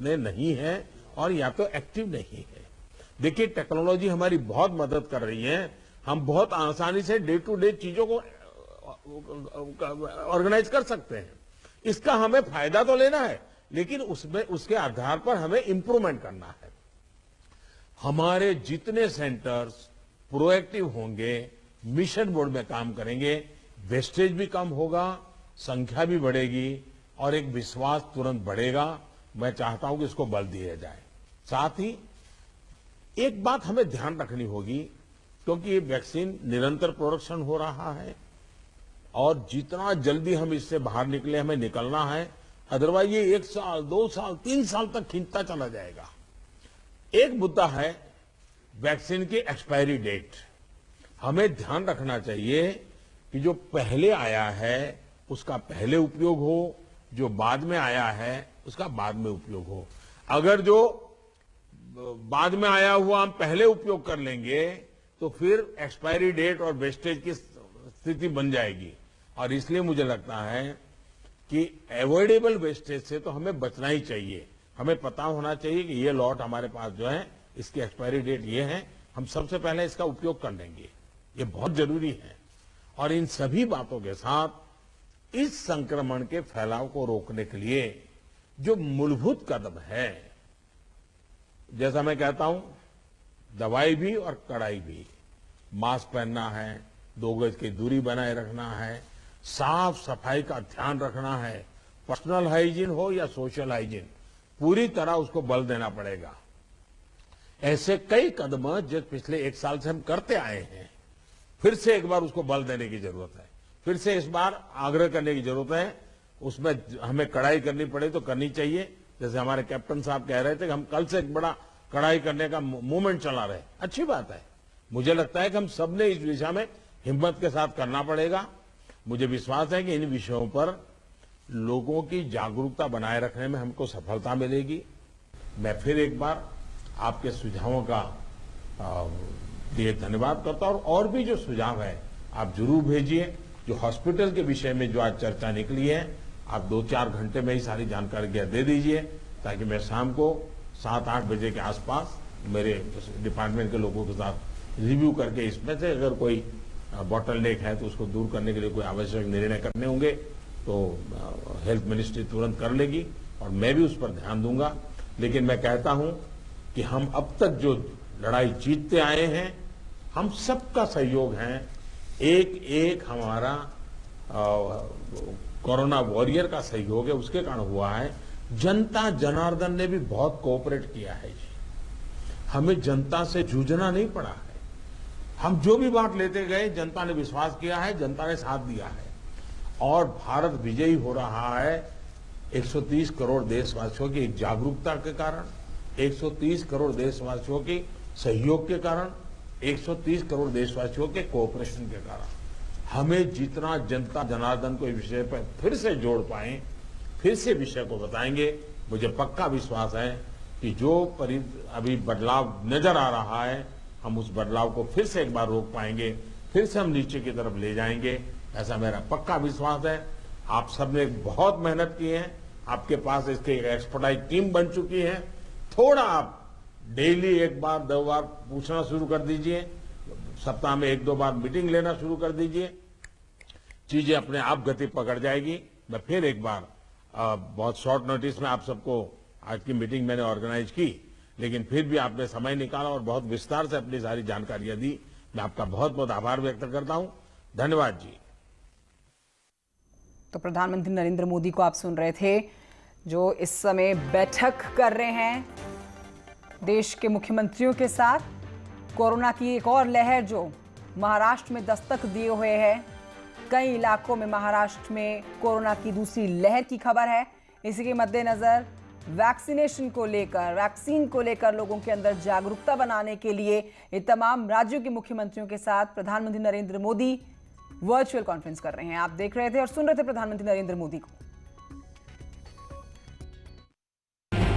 उतने नहीं हैं और या तो एक्टिव नहीं है। देखिए, टेक्नोलॉजी हमारी बहुत मदद कर रही है। हम बहुत आसानी से डे टू डे चीजों को ऑर्गेनाइज कर सकते हैं। इसका हमें फायदा तो लेना है, लेकिन उसमें उसके आधार पर हमें इंप्रूवमेंट करना है। हमारे जितने सेंटर्स प्रोएक्टिव होंगे, मिशन मोड में काम करेंगे, वेस्टेज भी कम होगा, संख्या भी बढ़ेगी और एक विश्वास तुरंत बढ़ेगा। मैं चाहता हूं कि इसको बल दिया जाए। साथ ही एक बात हमें ध्यान रखनी होगी, क्योंकि ये वैक्सीन निरंतर प्रोडक्शन हो रहा है और जितना जल्दी हम इससे बाहर निकले हमें निकलना है, अदरवाइज ये 1 साल 2 साल 3 साल तक खींचता चला जाएगा। एक मुद्दा है वैक्सीन की एक्सपायरी डेट। हमें ध्यान रखना चाहिए कि जो पहले आया है उसका पहले उपयोग हो, जो बाद में आया है उसका बाद में उपयोग हो। अगर जो बाद में आया हुआ हम पहले उपयोग कर लेंगे तो फिर एक्सपायरी डेट और वेस्टेज की स्थिति बन जाएगी। और इसलिए मुझे लगता है कि अवॉइडेबल वेस्टेज से तो हमें बचना ही चाहिए। हमें पता होना चाहिए कि ये लॉट हमारे पास जो है इसकी एक्सपायरी डेट ये है, हम सबसे पहले इसका उपयोग कर लेंगे। ये बहुत जरूरी है। और इन सभी बातों के साथ इस संक्रमण के फैलाव को रोकने के लिए जो मूलभूत कदम है, जैसा मैं कहता हूं, दवाई भी और कड़ाई भी। मास्क पहनना है, 2 गज की दूरी बनाए रखना है, साफ सफाई का ध्यान रखना है, पर्सनल हाइजीन हो या सोशल हाइजीन, पूरी तरह उसको बल देना पड़ेगा। ऐसे कई कदम जो पिछले 1 साल से हम करते आए हैं, फिर से एक बार उसको बल देने की जरूरत है। फिर से इस बार आग्रह करने की जरूरत है। उसमें हमें कड़ाई करनी पड़े तो करनी चाहिए। जैसे हमारे कैप्टन साहब कह रहे थे कि हम कल से एक बड़ा कड़ाई करने का मूवमेंट चला रहे, अच्छी बात है। मुझे लगता है कि हम सबने इस दिशा में हिम्मत के साथ करना पड़ेगा। मुझे विश्वास है कि इन विषयों पर लोगों की जागरूकता बनाए रखने में हमको सफलता मिलेगी। मैं फिर एक बार आपके सुझावों का लिए धन्यवाद करता हूं। और भी जो सुझाव है आप जरूर भेजिए। जो हॉस्पिटल के विषय में जो आज चर्चा निकली है, आप 2-4 घंटे में ही सारी जानकारी दे दीजिए, ताकि मैं शाम को 7-8 बजे के आसपास मेरे डिपार्टमेंट के लोगों के साथ रिव्यू करके इसमें से अगर कोई बॉटल नेक है तो उसको दूर करने के लिए कोई आवश्यक निर्णय करने होंगे तो हेल्थ मिनिस्ट्री तुरंत कर लेगी और मैं भी उस पर ध्यान दूंगा। लेकिन मैं कहता हूं कि हम अब तक जो लड़ाई जीतते आए हैं, हम सबका सहयोग है। एक हमारा कोरोना वॉरियर का सहयोग है, उसके कारण हुआ है। जनता जनार्दन ने भी बहुत कोऑपरेट किया है जी। हमें जनता से जूझना नहीं पड़ा है। हम जो भी बात लेते गए, जनता ने विश्वास किया है, जनता ने साथ दिया है और भारत विजयी हो रहा है 130 करोड़ देशवासियों की जागरूकता के कारण, 130 करोड़ देशवासियों के सहयोग के कारण, 130 करोड़ देशवासियों के कोऑपरेशन के कारण। हमें जितना जनता जनार्दन को इस विषय पर फिर से जोड़ पाए, फिर से विषय को बताएंगे, मुझे पक्का विश्वास है कि जो अभी बदलाव नजर आ रहा है, हम उस बदलाव को फिर से एक बार रोक पाएंगे, फिर से हम नीचे की तरफ ले जाएंगे, ऐसा मेरा पक्का विश्वास है। आप सबने बहुत मेहनत की है, आपके पास इसकी एक एक्सपर्टाइज टीम बन चुकी है। थोड़ा आप डेली 1 बार 2 बार पूछना शुरू कर दीजिए, सप्ताह में 1-2 बार मीटिंग लेना शुरू कर दीजिए, चीजें अपने आप गति पकड़ जाएगी। मैं फिर एक बार बहुत शॉर्ट नोटिस में आप सबको आज की मीटिंग मैंने ऑर्गेनाइज की, लेकिन फिर भी आपने समय निकाला और बहुत विस्तार से अपनी सारी जानकारियां दी। मैं आपका बहुत बहुत आभार व्यक्त करता हूं। धन्यवाद जी। तो प्रधानमंत्री नरेंद्र मोदी को आप सुन रहे थे, जो इस समय बैठक कर रहे हैं देश के मुख्यमंत्रियों के साथ। कोरोना की एक और लहर जो महाराष्ट्र में दस्तक दिए हुए है, कई इलाकों में महाराष्ट्र में कोरोना की दूसरी लहर की खबर है। इसी के मद्देनजर वैक्सीन को लेकर लोगों के अंदर जागरूकता बनाने के लिए ये तमाम राज्यों के मुख्यमंत्रियों के साथ प्रधानमंत्री नरेंद्र मोदी वर्चुअल कॉन्फ्रेंस कर रहे हैं। आप देख रहे थे और सुन रहे थे प्रधानमंत्री नरेंद्र मोदी को।